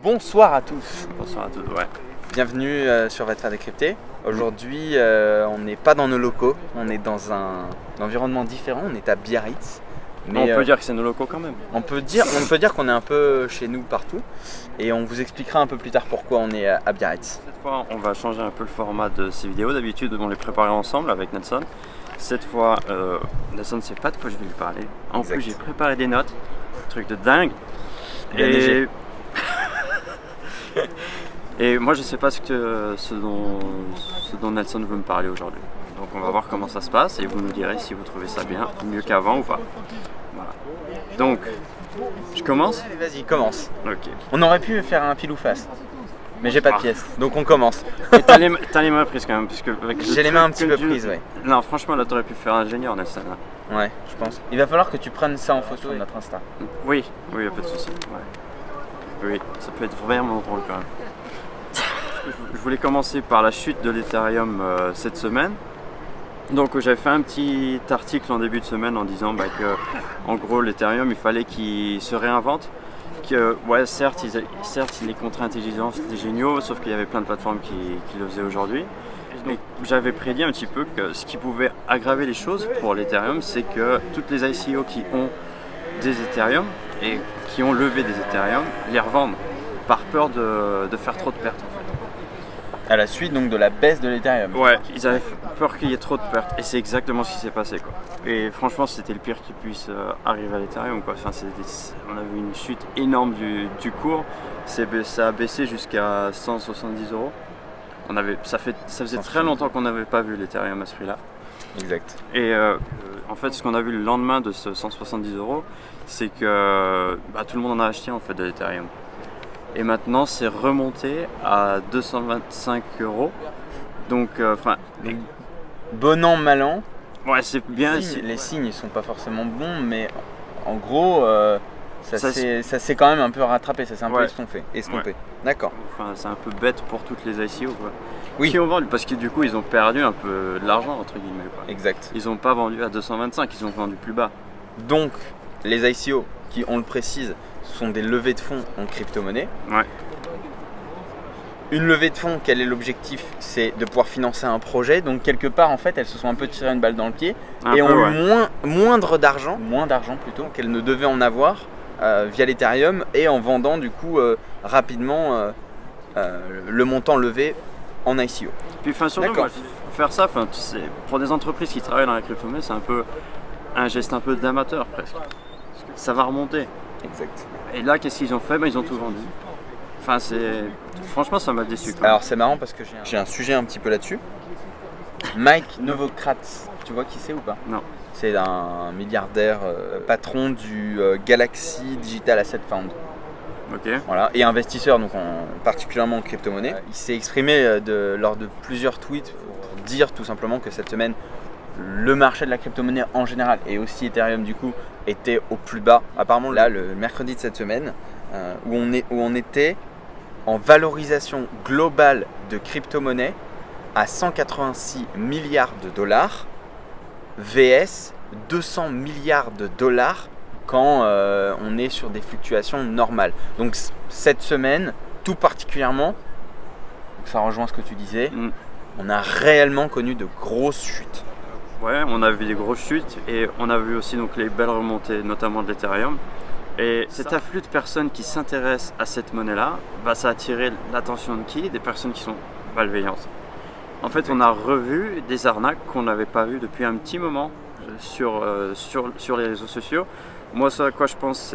Bonsoir à tous. Bonsoir à tous, ouais. Bienvenue sur Va te faire décrypter. Aujourd'hui, on n'est pas dans nos locaux, on est dans un environnement différent, on est à Biarritz. Mais on peut dire que c'est nos locaux quand même. On peut dire qu'on est un peu chez nous partout et on vous expliquera un peu plus tard pourquoi on est à Biarritz. Cette fois, on va changer un peu le format de ces vidéos. D'habitude, on les préparait ensemble avec Nelson. Cette fois, Nelson ne sait pas de quoi je vais lui parler. En plus, j'ai préparé des notes, truc de dingue. Et moi, je sais pas ce dont Nelson veut me parler aujourd'hui. Donc, on va voir comment ça se passe et vous nous direz si vous trouvez ça bien, mieux qu'avant ou pas. Voilà. Donc, je commence ? Vas-y, commence. Ok. On aurait pu faire un pile ou face, mais j'ai pas de pièces, donc on commence. T'as les mains prises quand même, parce que j'ai les mains un petit peu prises, ouais. Non, franchement, là, t'aurais pu faire ingénieur, Nelson. Ouais, je pense. Il va falloir que tu prennes ça en photo sur notre Insta. Oui, y a pas de souci. Ouais. Oui, ça peut être vraiment drôle quand même. Je voulais commencer par la chute de l'Ethereum cette semaine. Donc j'avais fait un petit article en début de semaine en disant que en gros l'Ethereum il fallait qu'il se réinvente. Que ouais, certes les contrats intelligents c'était géniaux, sauf qu'il y avait plein de plateformes qui le faisaient aujourd'hui. Donc j'avais prédit un petit peu que ce qui pouvait aggraver les choses pour l'Ethereum, c'est que toutes les ICO qui ont des Ethereum et qui ont levé des Ethereum les revendent par peur de faire trop de pertes en fait. À la suite donc de la baisse de l'Ethereum. Ouais, ils avaient peur qu'il y ait trop de pertes et c'est exactement ce qui s'est passé quoi. Et franchement c'était le pire qui puisse arriver à l'Ethereum quoi. Enfin, on a vu une chute énorme du cours, ça a baissé jusqu'à 170 €. Ça faisait très longtemps qu'on n'avait pas vu l'Ethereum à ce prix là. Exact. Et en fait ce qu'on a vu le lendemain de ce 170 €, c'est que tout le monde en a acheté en fait de l'Ethereum. Et maintenant c'est remonté à 225 €. Donc bon an, mal an. Ouais, c'est bien. Les signes ils sont pas forcément bons, mais en gros ça s'est quand même un peu rattrapé, ça s'est un peu estompé. Ouais. D'accord. Enfin, c'est un peu bête pour toutes les ICO quoi. Oui. Qui ont vendu parce que du coup ils ont perdu un peu de l'argent entre guillemets quoi. Exact. Ils n'ont pas vendu à 225, ils ont vendu plus bas. Donc les ICO qui, on le précise, sont des levées de fonds en crypto-monnaie. Ouais. Une levée de fonds, quel est l'objectif? C'est de pouvoir financer un projet. Donc quelque part, en fait, elles se sont un peu tirées une balle dans le pied et ont eu moins d'argent plutôt qu'elles ne devaient en avoir via l'Ethereum et en vendant du coup rapidement le montant levé en ICO. Puis surtout, moi, faire ça, pour des entreprises qui travaillent dans la crypto-monnaie, c'est un peu un geste un peu d'amateur presque. Ça va remonter. Exact. Et là, qu'est-ce qu'ils ont fait? Ils ont tout vendu. Enfin, franchement, ça m'a déçu. Alors, c'est marrant parce que j'ai un sujet un petit peu là-dessus. Mike Novogratz, tu vois qui c'est ou pas? Non. C'est un milliardaire patron du Galaxy Digital Asset Fund. Ok. Voilà, et investisseur, donc particulièrement en crypto-monnaie. Il s'est exprimé lors de plusieurs tweets pour dire tout simplement que cette semaine, le marché de la crypto-monnaie en général et aussi Ethereum du coup était au plus bas. Apparemment là le mercredi de cette semaine où on était en valorisation globale de crypto-monnaie à 186 milliards de dollars vs 200 milliards de dollars quand on est sur des fluctuations normales. Donc cette semaine, tout particulièrement, ça rejoint ce que tu disais, on a réellement connu de grosses chutes. Ouais, on a vu des grosses chutes et on a vu aussi donc les belles remontées, notamment de l'Ethereum. Et cet afflux de personnes qui s'intéressent à cette monnaie-là, ça a attiré l'attention de qui? Des personnes qui sont malveillantes. En fait, on a revu des arnaques qu'on n'avait pas vues depuis un petit moment sur les réseaux sociaux. Moi, ce à quoi je pense,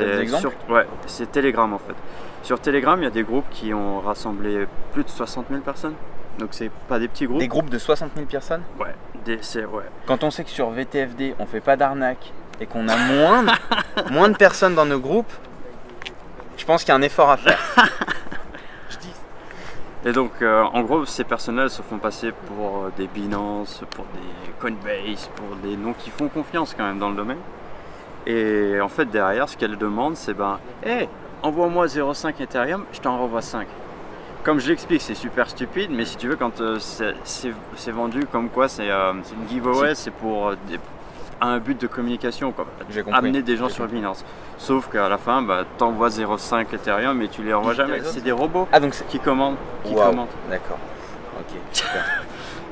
c'est Telegram en fait. Sur Telegram, il y a des groupes qui ont rassemblé plus de 60 000 personnes. Donc c'est pas des petits groupes. Des groupes de 60 000 personnes? Ouais. Quand on sait que sur VTFD, on fait pas d'arnaque et qu'on a moins de personnes dans nos groupes, je pense qu'il y a un effort à faire. Et donc, en gros, ces personnes-là se font passer pour des Binance, pour des Coinbase, pour des noms qui font confiance quand même dans le domaine. Et en fait, derrière, ce qu'elles demandent, c'est hey, envoie-moi 0,5 Ethereum, je t'en renvoie 5. Comme je l'explique, c'est super stupide, mais si tu veux, quand c'est vendu comme quoi c'est une giveaway, c'est pour a un but de communication, quoi. J'ai compris. Amener des gens sur Binance. Sauf qu'à la fin, t'envoies 0,5 Ethereum et tu les renvoies jamais. C'est des robots qui commandent. D'accord. Ok, super.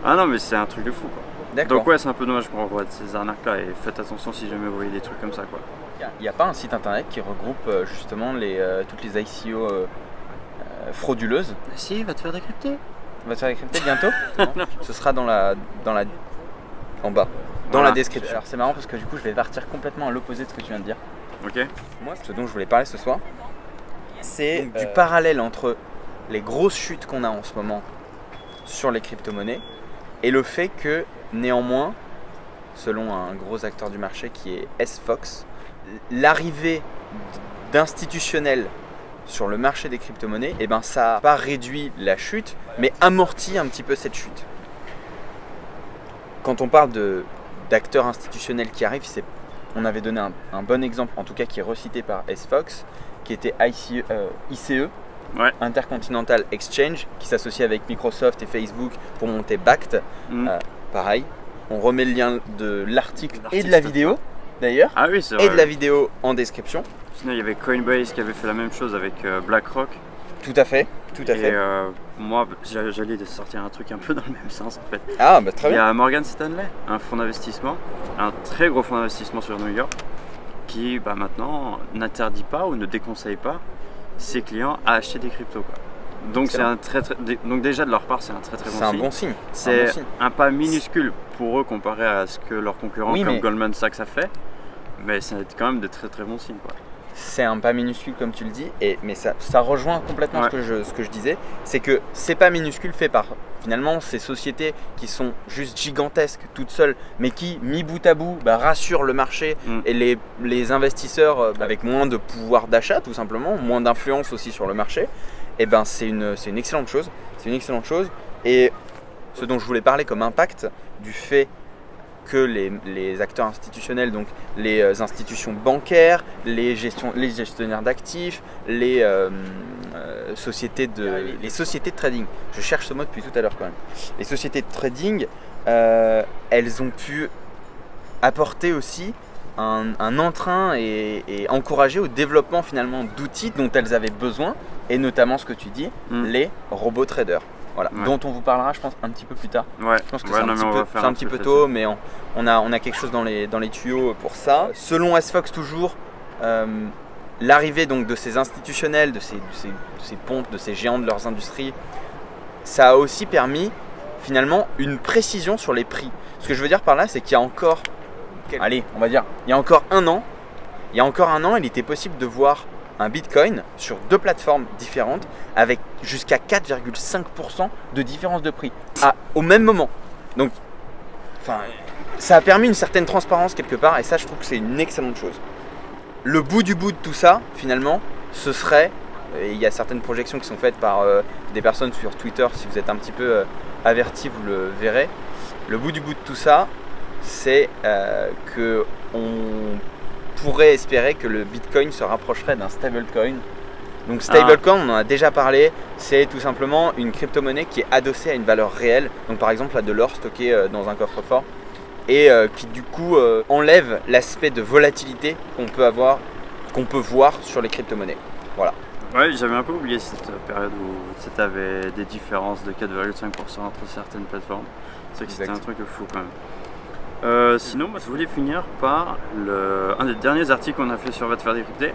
Ah non, mais c'est un truc de fou, quoi. D'accord. Donc ouais, c'est un peu dommage qu'on revoie ces arnaques-là et faites attention si jamais vous voyez des trucs comme ça, quoi. Il n'y a pas un site internet qui regroupe justement toutes les ICO frauduleuses? Si, va te faire décrypter. Va te faire décrypter bientôt? Non. Ce sera en bas, dans la description. Alors c'est marrant parce que du coup je vais partir complètement à l'opposé de ce que tu viens de dire. Ok. Moi, ce dont je voulais parler ce soir, c'est du parallèle entre les grosses chutes qu'on a en ce moment sur les crypto-monnaies et le fait que néanmoins, selon un gros acteur du marché qui est SFox, l'arrivée d'institutionnels sur le marché des crypto-monnaies, ça n'a pas réduit la chute, mais amorti un petit peu cette chute. Quand on parle d'acteurs institutionnels qui arrivent, on avait donné un bon exemple, en tout cas qui est recité par SFox, qui était ICE, Intercontinental Exchange, qui s'associe avec Microsoft et Facebook pour monter Bakkt. Pareil, on remet le lien de l'article et de la vidéo d'ailleurs, et de la vidéo en description. Sinon, il y avait Coinbase qui avait fait la même chose avec BlackRock. Tout à fait. Et moi, j'allais sortir un truc un peu dans le même sens en fait. Ah, très bien. Il y a Morgan Stanley, un fonds d'investissement, un très gros fonds d'investissement sur New York, qui maintenant n'interdit pas ou ne déconseille pas ses clients à acheter des cryptos, quoi. Donc donc déjà de leur part c'est un très bon signe. C'est un bon signe. C'est un pas minuscule pour eux comparé à ce que leurs concurrents comme Goldman Sachs a fait, mais c'est quand même de très bons signes, quoi. C'est un pas minuscule comme tu le dis, mais ça rejoint complètement ce que je disais, c'est que c'est pas minuscule fait par finalement ces sociétés qui sont juste gigantesques toutes seules, mais qui mis bout à bout rassurent le marché et les investisseurs avec moins de pouvoir d'achat tout simplement, moins d'influence aussi sur le marché. C'est une excellente chose. C'est une excellente chose. Et ce dont je voulais parler comme impact du fait que les acteurs institutionnels, donc les institutions bancaires, les gestionnaires d'actifs, les sociétés de trading, je cherche ce mot depuis tout à l'heure quand même, les sociétés de trading, elles ont pu apporter aussi un entrain et encourager au développement finalement d'outils dont elles avaient besoin, et notamment ce que tu dis, les robots traders. Voilà, dont on vous parlera je pense un petit peu plus tard. Je pense que c'est un petit peu tôt, mais on a quelque chose dans les tuyaux pour ça. Selon SFox toujours, l'arrivée donc de ces institutionnels, de ces pontes, de ces géants de leurs industries, ça a aussi permis finalement une précision sur les prix. Ce que je veux dire par là, c'est qu'il y a encore, il y a encore un an, il était possible de voir un Bitcoin sur deux plateformes différentes avec jusqu'à 4,5% de différence de prix au même moment. Donc, ça a permis une certaine transparence quelque part, et ça je trouve que c'est une excellente chose. Le bout du bout de tout ça, finalement, ce serait, et il y a certaines projections qui sont faites par des personnes sur Twitter, si vous êtes un petit peu avertis, vous le verrez. Le bout du bout de tout ça, c'est que on pourrait espérer que le Bitcoin se rapprocherait d'un stablecoin. Donc stablecoin, on en a déjà parlé, c'est tout simplement une crypto-monnaie qui est adossée à une valeur réelle. Donc par exemple de l'or stocké dans un coffre-fort, et qui du coup enlève l'aspect de volatilité qu'on peut voir sur les crypto-monnaies. Voilà. Ouais, j'avais un peu oublié cette période où tu avais des différences de 4,5% entre certaines plateformes. C'est que c'était un truc de fou quand même. Sinon, moi, je voulais finir par un des derniers articles qu'on a fait sur Va te faire décrypter,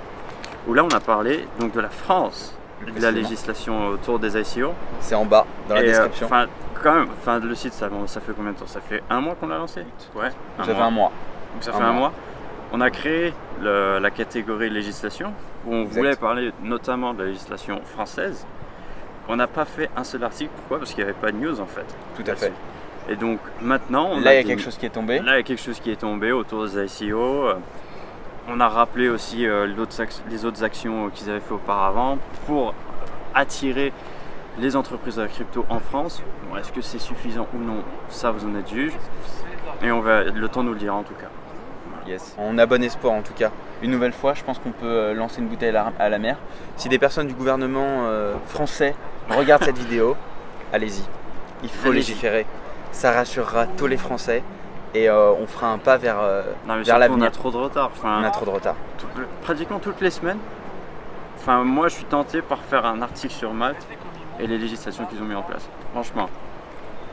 où là on a parlé donc de la France, de la législation autour des ICO. C'est en bas dans la description. Le site, ça fait combien de temps? Ça fait un mois qu'on l'a lancé? Ouais. Ça fait un mois. Donc ça fait un mois. On a créé la catégorie législation, où on voulait parler notamment de la législation française. On n'a pas fait un seul article. Pourquoi? Parce qu'il n'y avait pas de news en fait. Tout à fait. Et donc maintenant, il y a quelque chose qui est tombé. Là, il y a quelque chose qui est tombé autour des ICO. On a rappelé aussi les autres actions qu'ils avaient fait auparavant pour attirer les entreprises de la crypto en France. Bon, est-ce que c'est suffisant ou non? Ça, vous en êtes juge. Et le temps nous le dira en tout cas. Yes. On a bon espoir en tout cas. Une nouvelle fois, je pense qu'on peut lancer une bouteille à la mer. Si des personnes du gouvernement français regardent cette vidéo, allez-y. Il faut légiférer. Ça rassurera tous les Français et on fera un pas vers, Non, mais vers surtout, on l'avenir. a trop de retard. Enfin, On a trop de retard. pratiquement toutes les semaines. Enfin, moi, je suis tenté par faire un article sur Malte et les législations qu'ils ont mis en place. Franchement.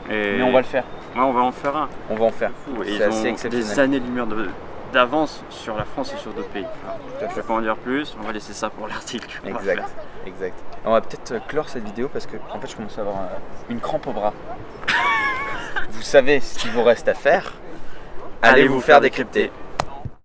Mais on va le faire. Ouais, on va en faire un. On va en faire. Et C'est assez ils ont exceptionnel. des années-lumière d'avance sur la France et sur d'autres pays. Enfin, Tout à je fait. vais pas en dire plus, on va laisser ça pour l'article. qu'on va faire. Exact. On va peut-être clore cette vidéo parce que en fait je commence à avoir une crampe au bras. Vous savez ce qu'il vous reste à faire. Allez vous faire décrypter.